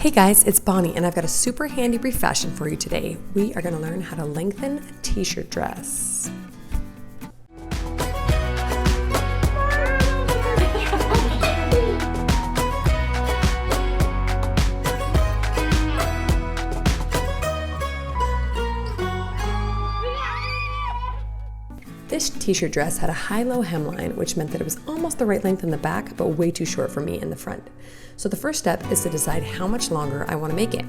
Hey guys, it's Bonnie and I've got a super handy brief fashion for you today. We are going to learn how to lengthen a t-shirt dress. This t-shirt dress had a high-low hemline, which meant that it was almost the right length in the back, but way too short for me in the front. So the first step is to decide how much longer I want to make it.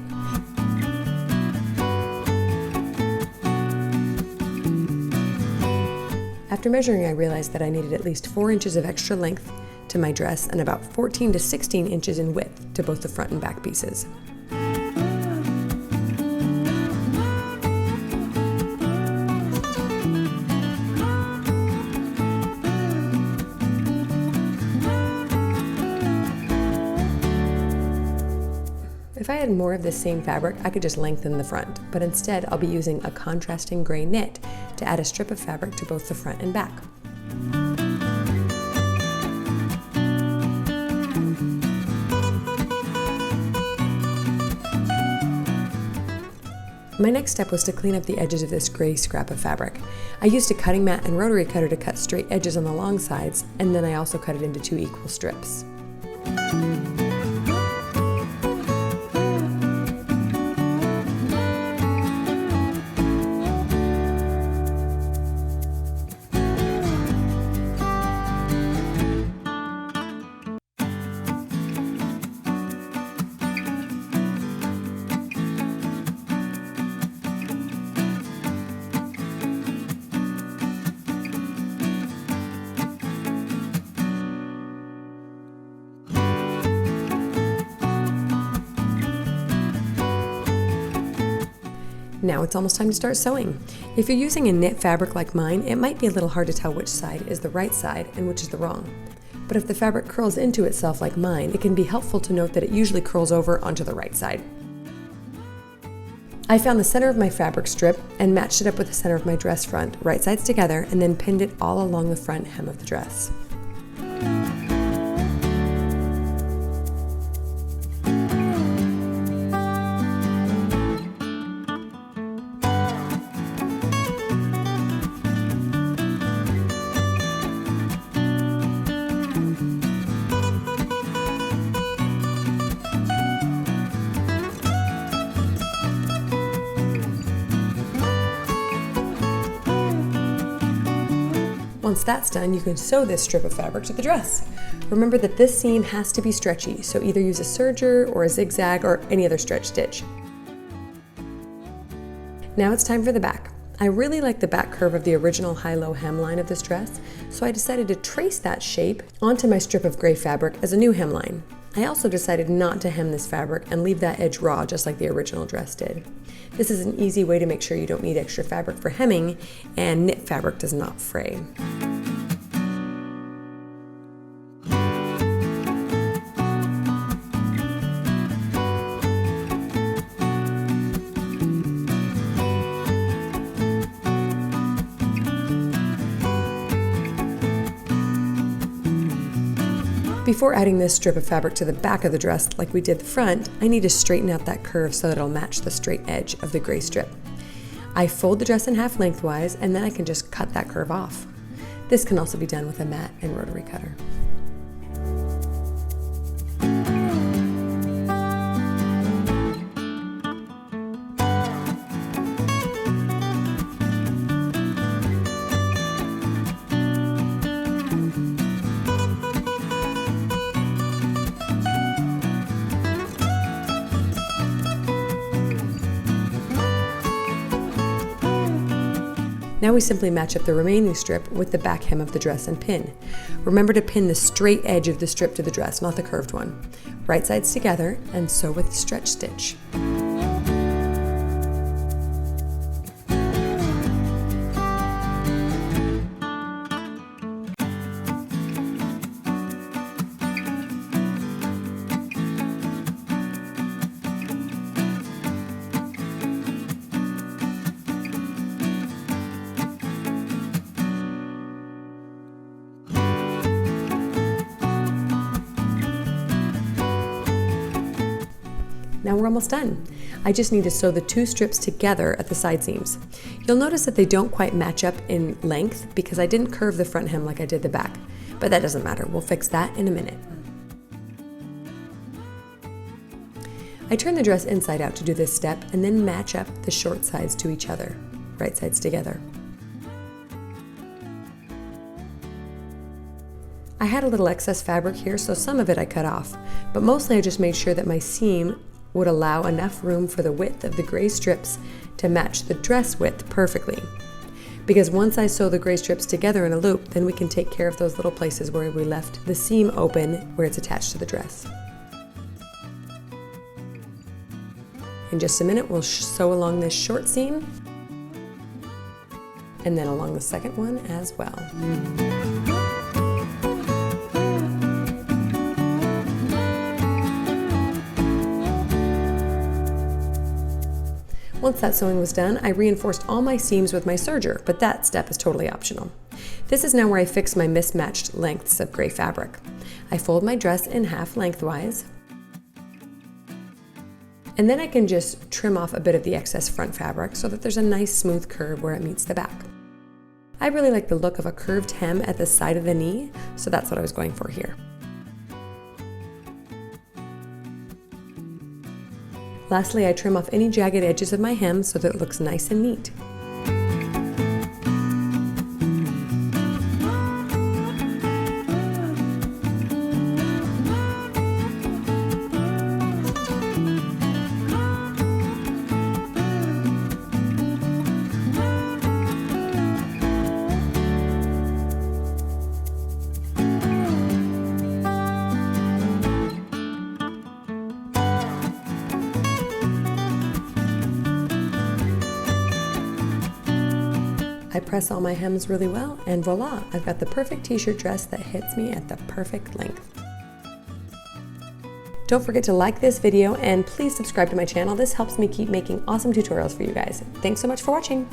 After measuring, I realized that I needed at least 4 inches of extra length to my dress and about 14 to 16 inches in width to both the front and back pieces. If I had more of this same fabric, I could just lengthen the front, but instead I'll be using a contrasting gray knit to add a strip of fabric to both the front and back. My next step was to clean up the edges of this gray scrap of fabric. I used a cutting mat and rotary cutter to cut straight edges on the long sides, and then I also cut it into 2 equal strips. Now it's almost time to start sewing. If you're using a knit fabric like mine, it might be a little hard to tell which side is the right side and which is the wrong. But if the fabric curls into itself like mine, it can be helpful to note that it usually curls over onto the right side. I found the center of my fabric strip and matched it up with the center of my dress front, right sides together, and then pinned it all along the front hem of the dress. Once that's done, you can sew this strip of fabric to the dress. Remember that this seam has to be stretchy, so either use a serger or a zigzag or any other stretch stitch. Now it's time for the back. I really like the back curve of the original high-low hemline of this dress, so I decided to trace that shape onto my strip of gray fabric as a new hemline. I also decided not to hem this fabric and leave that edge raw just like the original dress did. This is an easy way to make sure you don't need extra fabric for hemming, and knit fabric does not fray. Before adding this strip of fabric to the back of the dress like we did the front, I need to straighten out that curve so that it'll match the straight edge of the gray strip. I fold the dress in half lengthwise and then I can just cut that curve off. This can also be done with a mat and rotary cutter. Now we simply match up the remaining strip with the back hem of the dress and pin. Remember to pin the straight edge of the strip to the dress, not the curved one. Right sides together and sew with the stretch stitch. Now we're almost done. I just need to sew the 2 strips together at the side seams. You'll notice that they don't quite match up in length because I didn't curve the front hem like I did the back, but that doesn't matter. We'll fix that in a minute. I turn the dress inside out to do this step and then match up the short sides to each other, right sides together. I had a little excess fabric here, so some of it I cut off, but mostly I just made sure that my seam would allow enough room for the width of the gray strips to match the dress width perfectly. Because once I sew the gray strips together in a loop, then we can take care of those little places where we left the seam open where it's attached to the dress. In just a minute, we'll sew along this short seam and then along the second one as well. Once that sewing was done, I reinforced all my seams with my serger, but that step is totally optional. This is now where I fix my mismatched lengths of gray fabric. I fold my dress in half lengthwise, and then I can just trim off a bit of the excess front fabric so that there's a nice smooth curve where it meets the back. I really like the look of a curved hem at the side of the knee, so that's what I was going for here. Lastly, I trim off any jagged edges of my hem so that it looks nice and neat. I press all my hems really well, and voila, I've got the perfect t-shirt dress that hits me at the perfect length. Don't forget to like this video and please subscribe to my channel. This helps me keep making awesome tutorials for you guys. Thanks so much for watching.